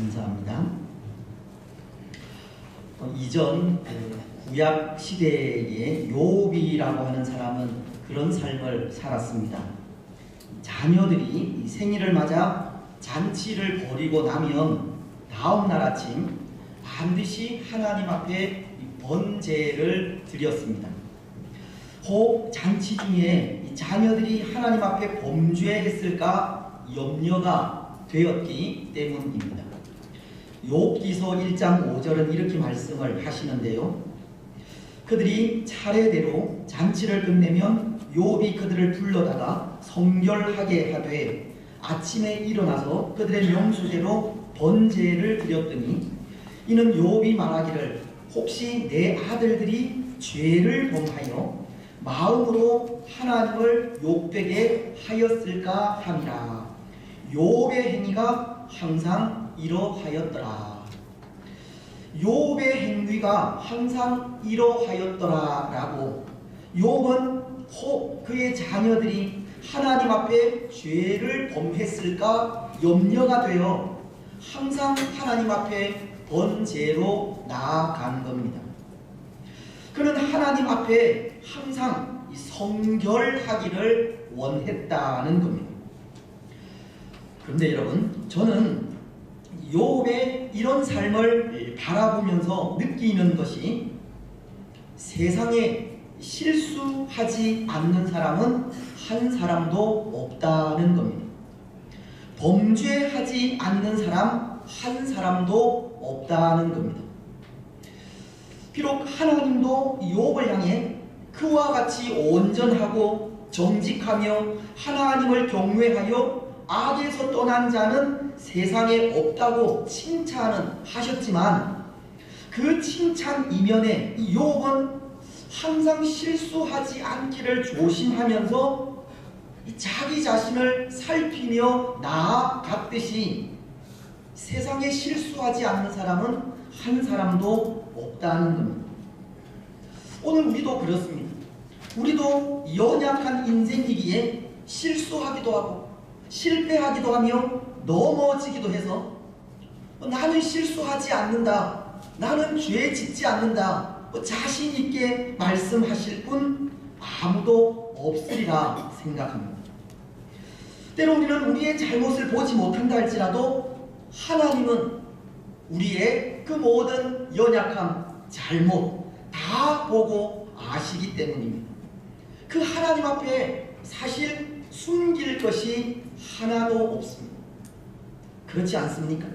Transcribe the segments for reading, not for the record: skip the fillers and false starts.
감사합니다. 이전 구약 시대에 욥이라고 하는 사람은 그런 삶을 살았습니다. 자녀들이 생일을 맞아 잔치를 벌이고 나면 다음날 아침 반드시 하나님 앞에 번제를 드렸습니다. 혹 잔치 중에 자녀들이 하나님 앞에 범죄했을까 염려가 되었기 때문입니다. 욥기서 1장 5절은 이렇게 말씀을 하시는데요. 그들이 차례대로 잔치를 끝내면 욥이 그들을 불러다가 성결하게 하되 아침에 일어나서 그들의 명수대로 번제를 드렸더니 이는 욥이 말하기를 혹시 내 아들들이 죄를 범하여 마음으로 하나님을 욕되게 하였을까 함이라. 욥의 행위가 항상 이러하였더라. 욥의 행위가 항상 이러하였더라 라고 욥은 혹 그의 자녀들이 하나님 앞에 죄를 범했을까 염려가 되어 항상 하나님 앞에 번제로 나아간 겁니다. 그는 하나님 앞에 항상 성결하기를 원했다는 겁니다. 그런데 여러분, 저는 욥의 이런 삶을 바라보면서 느끼는 것이 세상에 실수하지 않는 사람은 한 사람도 없다는 겁니다. 범죄하지 않는 사람 한 사람도 없다는 겁니다. 비록 하나님도 욥을 향해 그와 같이 온전하고 정직하며 하나님을 경외하여 악에서 떠난 자는 세상에 없다고 칭찬은 하셨지만 그 칭찬 이면에 욥은 항상 실수하지 않기를 조심하면서 자기 자신을 살피며 나아갔듯이 세상에 실수하지 않는 사람은 한 사람도 없다는 겁니다. 오늘 우리도 그렇습니다. 우리도 연약한 인생이기에 실수하기도 하고 실패하기도 하며 넘어지기도 해서 나는 실수하지 않는다, 나는 죄 짓지 않는다 자신 있게 말씀하실 분 아무도 없으리라 생각합니다. 때로 우리는 우리의 잘못을 보지 못한다 할지라도 하나님은 우리의 그 모든 연약함, 잘못 다 보고 아시기 때문입니다. 그 하나님 앞에 사실 숨길 것이 하나도 없습니다. 그렇지 않습니까?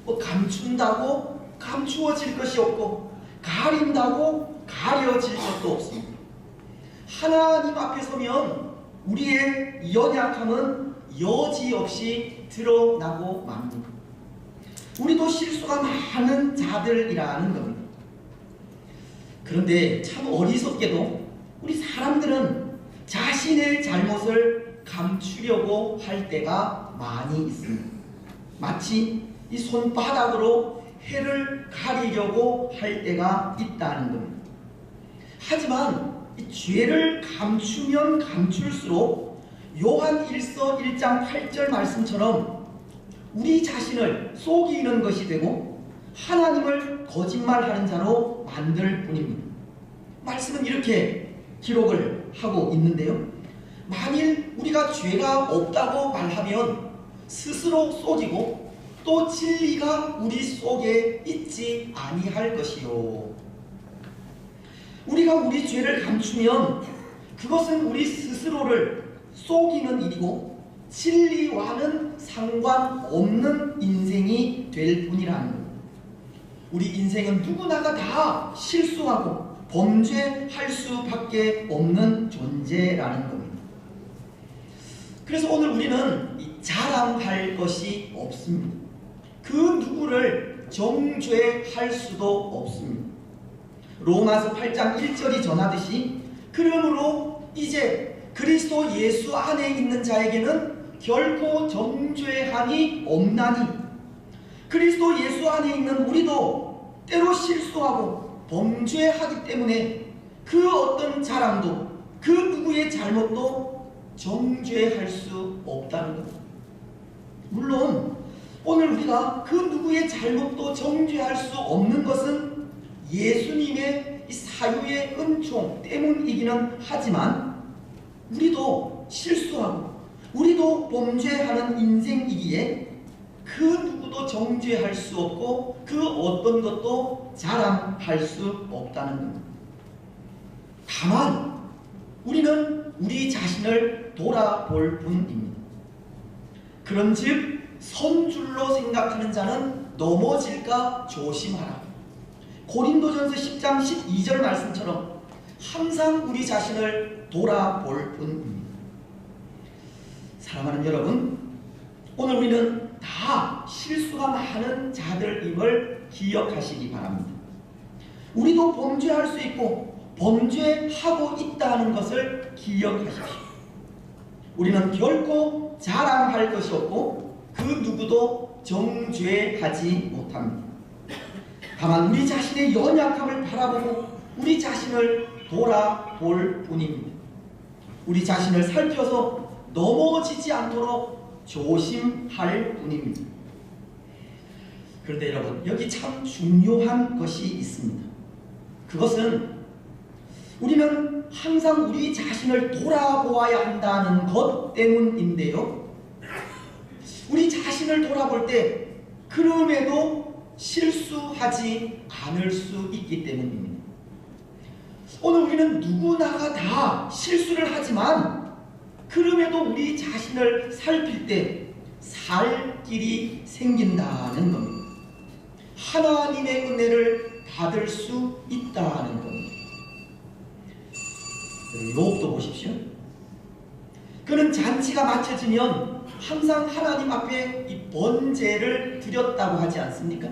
감춘다고 감추어질 것이 없고 가린다고 가려질 것도 없습니다. 하나님 앞에 서면 우리의 연약함은 여지없이 드러나고 맙니다. 우리도 실수가 많은 자들이라는 겁니다. 그런데 참 어리석게도 우리 사람들은 자신의 잘못을 감추려고 할 때가 많이 있습니다. 마치 이 손바닥으로 해를 가리려고 할 때가 있다는 겁니다. 하지만 이 죄를 감추면 감출수록 요한일서 1장 8절 말씀처럼 우리 자신을 속이는 것이 되고 하나님을 거짓말하는 자로 만들 뿐입니다. 말씀은 이렇게 기록을 하고 있는데요. 만일 우리가 죄가 없다고 말하면 스스로 속이고 또 진리가 우리 속에 있지 아니할 것이요. 우리가 우리 죄를 감추면 그것은 우리 스스로를 속이는 일이고 진리와는 상관없는 인생이 될 뿐이라는 겁니다. 우리 인생은 누구나가 다 실수하고 범죄할 수밖에 없는 존재라는 겁니다. 그래서 오늘 우리는 자랑할 것이 없습니다. 그 누구를 정죄할 수도 없습니다. 로마서 8장 1절이 전하듯이 그러므로 이제 그리스도 예수 안에 있는 자에게는 결코 정죄함이 없나니 그리스도 예수 안에 있는 우리도 때로 실수하고 범죄하기 때문에 그 어떤 자랑도 그 누구의 잘못도 정죄할 수 없다는 겁니다. 물론 오늘 우리가 그 누구의 잘못도 정죄할 수 없는 것은 예수님의 이 사유의 은총 때문이기는 하지만 우리도 실수하고 우리도 범죄하는 인생이기에 그 누구도 정죄할 수 없고 그 어떤 것도 자랑할 수 없다는 겁니다. 다만 우리는 우리 자신을 돌아볼 뿐입니다. 그런즉 선줄로 생각하는 자는 넘어질까 조심하라. 고린도전서 10장 12절 말씀처럼 항상 우리 자신을 돌아볼 뿐입니다. 사랑하는 여러분, 오늘 우리는 다 실수가 많은 자들임을 기억하시기 바랍니다. 우리도 범죄할 수 있고 범죄하고 있다는 것을 기억하십시오. 우리는 결코 자랑할 것이 없고 그 누구도 정죄하지 못합니다. 다만 우리 자신의 연약함을 바라보고 우리 자신을 돌아볼 뿐입니다. 우리 자신을 살펴서 넘어지지 않도록 조심할 뿐입니다. 그런데 여러분, 여기 참 중요한 것이 있습니다. 그것은 우리는 항상 우리 자신을 돌아보아야 한다는 것 때문인데요. 우리 자신을 돌아볼 때 그럼에도 실수하지 않을 수 있기 때문입니다. 오늘 우리는 누구나가 다 실수를 하지만 그럼에도 우리 자신을 살필 때 살 길이 생긴다는 겁니다. 하나님의 은혜를 받을 수 있다는 겁니다. 욥도 보십시오. 그는 잔치가 마쳐지면 항상 하나님 앞에 이 번제를 드렸다고 하지 않습니까?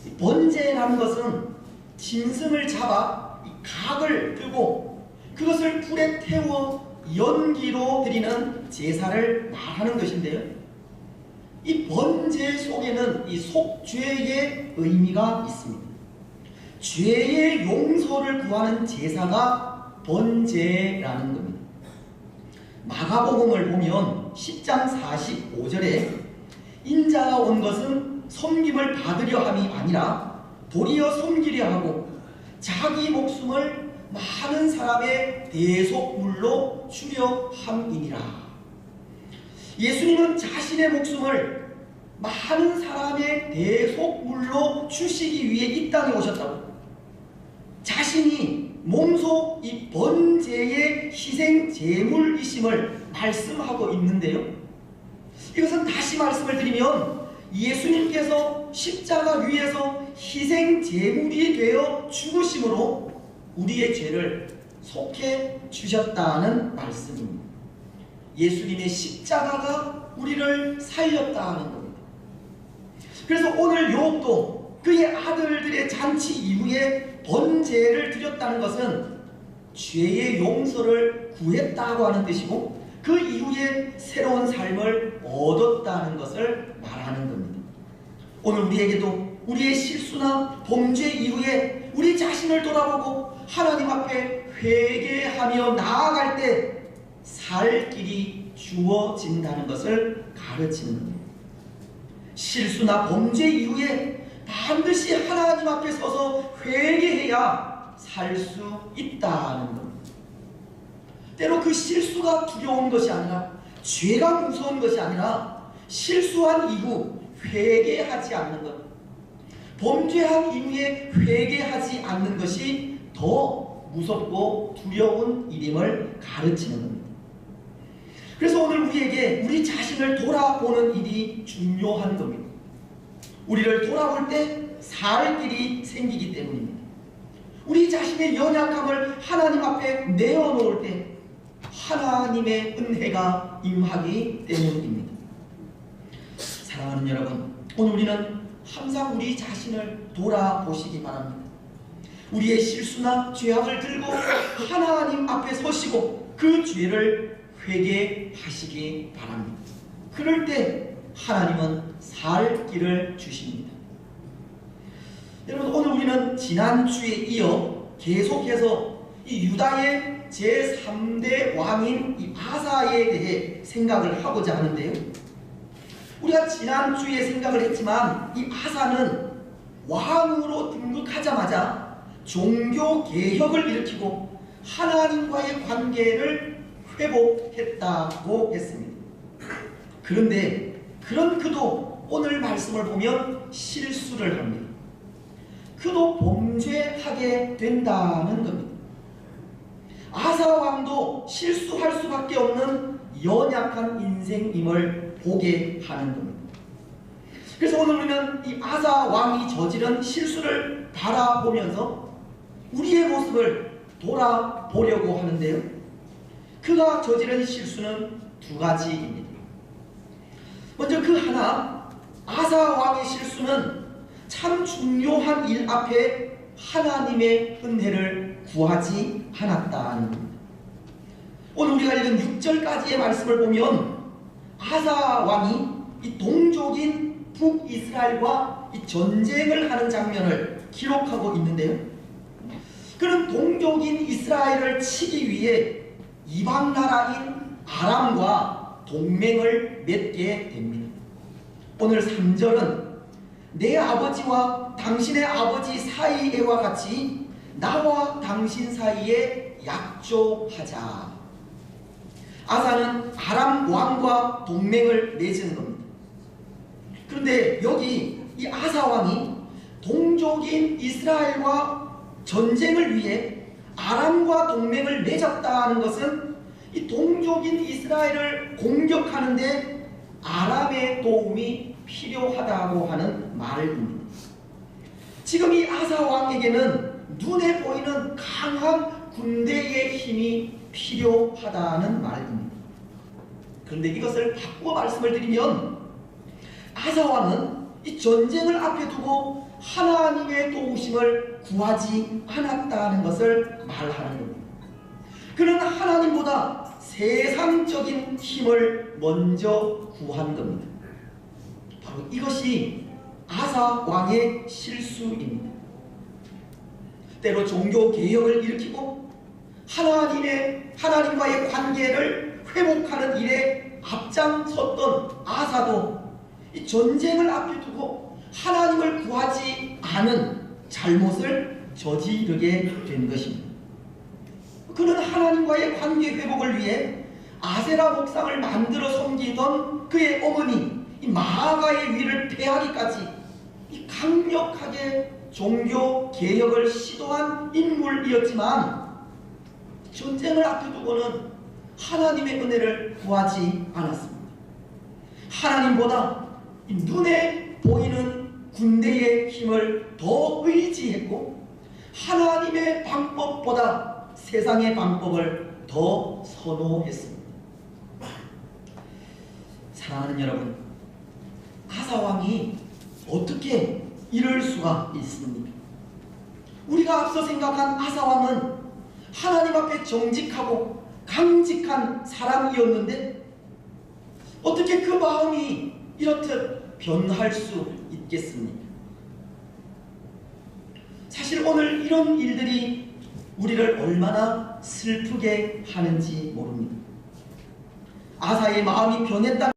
이 번제라는 것은 짐승을 잡아 이 각을 뜨고 그것을 불에 태워 연기로 드리는 제사를 말하는 것인데요. 이 번제 속에는 이 속죄의 의미가 있습니다. 죄의 용서를 구하는 제사가 번제라는 겁니다. 마가복음을 보면 10장 45절에 인자가 온 것은 섬김을 받으려 함이 아니라 도리어 섬기려 하고 자기 목숨을 많은 사람의 대속물로 주려 함이니라. 예수님은 자신의 목숨을 많은 사람의 대속물로 주시기 위해 이 땅에 오셨다고. 자신이 몸소 이 번제의 희생 제물이심을 말씀하고 있는데요. 이것은 다시 말씀을 드리면 예수님께서 십자가 위에서 희생 제물이 되어 죽으심으로 우리의 죄를 속해 주셨다는 말씀입니다. 예수님의 십자가가 우리를 살렸다는 겁니다. 그래서 오늘 욥도 그의 아들들의 잔치 이후에 번제를 드렸다는 것은 죄의 용서를 구했다고 하는 뜻이고 그 이후에 새로운 삶을 얻었다는 것을 말하는 겁니다. 오늘 우리에게도 우리의 실수나 범죄 이후에 우리 자신을 돌아보고 하나님 앞에 회개하며 나아갈 때 살 길이 주어진다는 것을 가르치는 겁니다. 실수나 범죄 이후에 반드시 하나님 앞에 서서 회개해야 살 수 있다는 겁니다. 때로 그 실수가 두려운 것이 아니라 죄가 무서운 것이 아니라 실수한 이후 회개하지 않는 것, 범죄한 이후에 회개하지 않는 것이 더 무섭고 두려운 일임을 가르치는 겁니다. 그래서 오늘 우리에게 우리 자신을 돌아보는 일이 중요한 겁니다. 우리를 돌아볼 때 살 길이 생기기 때문입니다. 우리 자신의 연약함을 하나님 앞에 내어놓을 때 하나님의 은혜가 임하기 때문입니다. 사랑하는 여러분, 오늘 우리는 항상 우리 자신을 돌아보시기 바랍니다. 우리의 실수나 죄악을 들고 하나님 앞에 서시고 그 죄를 회개하시기 바랍니다. 그럴 때 하나님은 살 길을 주십니다. 여러분, 오늘 우리는 지난주에 이어 계속해서 이 유다의 제3대 왕인 이 아사에 대해 생각을 하고자 하는데요. 우리가 지난주에 생각을 했지만 이 아사는 왕으로 등극하자마자 종교개혁을 일으키고 하나님과의 관계를 회복했다고 했습니다. 그런데 그런 그도 오늘 말씀을 보면 실수를 합니다. 그도 범죄하게 된다는 겁니다. 아사 왕도 실수할 수밖에 없는 연약한 인생임을 보게 하는 겁니다. 그래서 오늘 우리는 이 아사 왕이 저지른 실수를 바라보면서 우리의 모습을 돌아보려고 하는데요. 그가 저지른 실수는 두 가지입니다. 먼저 그 하나, 아사 왕의 실수는 참 중요한 일 앞에 하나님의 은혜를 구하지 않았다는 겁니다. 오늘 우리가 읽은 6절까지의 말씀을 보면 아사 왕이 이 동족인 북이스라엘과 이 전쟁을 하는 장면을 기록하고 있는데요. 그는 동족인 이스라엘을 치기 위해 이방 나라인 아람과 동맹을 맺게 됩니다. 오늘 3절은 내 아버지와 당신의 아버지 사이에와 같이 나와 당신 사이에 약조하자. 아사는 아람 왕과 동맹을 맺은 겁니다. 그런데 여기 이 아사 왕이 동족인 이스라엘과 전쟁을 위해 아람과 동맹을 맺었다는 것은 이 동족인 이스라엘을 공격하는데 아람의 도움이 필요하다고 하는 말입니다. 지금 이 아사 왕에게는 눈에 보이는 강한 군대의 힘이 필요하다는 말입니다. 그런데 이것을 바꾸어 말씀을 드리면 아사 왕은 이 전쟁을 앞에 두고 하나님의 도우심을 구하지 않았다는 것을 말하는 겁니다. 그는 하나님보다 세상적인 힘을 먼저 구한 겁니다. 바로 이것이 아사 왕의 실수입니다. 때로 종교 개혁을 일으키고 하나님과의 관계를 회복하는 일에 앞장섰던 아사도 이 전쟁을 앞에 두고 하나님을 구하지 않은 잘못을 저지르게 된 것입니다. 그는 하나님과의 관계 회복을 위해 아세라 목상을 만들어 섬기던 그의 어머니 이 마아가의 위를 폐하기까지 이 강력하게 종교 개혁을 시도한 인물이었지만 전쟁을 앞에 두고는 하나님의 은혜를 구하지 않았습니다. 하나님보다 이 눈에 보이는 군대의 힘을 더 의지했고 하나님의 방법보다 세상의 방법을 더 선호했습니다. 사랑하는 여러분, 아사 왕이 어떻게 이럴 수가 있습니까? 우리가 앞서 생각한 아사 왕은 하나님 앞에 정직하고 강직한 사람이었는데 어떻게 그 마음이 이렇듯 변할 수 있겠습니까? 사실 오늘 이런 일들이 우리를 얼마나 슬프게 하는지 모릅니다. 아사의 마음이 변했다.